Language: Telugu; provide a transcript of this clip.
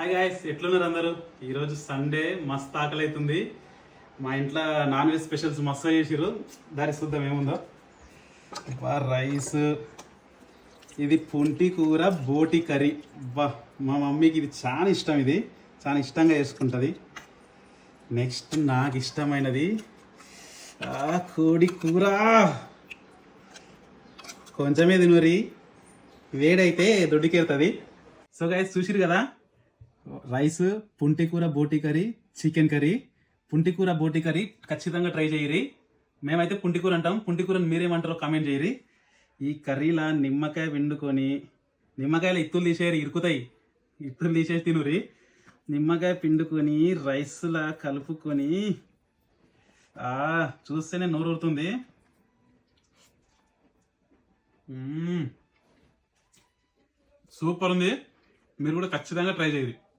హాయ్ గాయ్స్, ఎట్లున్నారు అందరూ? ఈరోజు సండే, మస్తు ఆకలి అవుతుంది. మా ఇంట్లో నాన్ వెజ్ స్పెషల్స్ మస్తు చేసిర్రు. దాని చూద్దాం ఏముందో. రైస్, ఇది పుంటి కూర బోటి కర్రీ. బా, మా మమ్మీకి ఇది చాలా ఇష్టం. ఇది చాలా ఇష్టంగా చేసుకుంటుంది. నెక్స్ట్ నాకు ఇష్టమైనది కోడి కూర. కొంచెమే తినూరి, వేడైతే దొడ్డికెళ్తుంది. సో గైస్ చూసిరు కదా, రైస్, పుంటి కూర బోటి కర్రీ, చికెన్ కర్రీ. పుంటి కూర బోటి కర్రీ ఖచ్చితంగా ట్రై చేయరి. మేమైతే పుంటి కూర అంటాం. పుంటి కూరని మీరేమంటారో కామెంట్ చేయరి. ఈ కర్రీలా నిమ్మకాయ పిండుకొని, నిమ్మకాయలు ఇత్తులు తీసేయరు, ఇరుకుతాయి. ఇత్తులు తీసేసి తినురి. నిమ్మకాయ పిండుకొని రైస్లా కలుపుకొని చూస్తేనే నోరు ఊరుతుంది. సూపర్ ఉంది. మీరు కూడా ఖచ్చితంగా ట్రై చేయరు.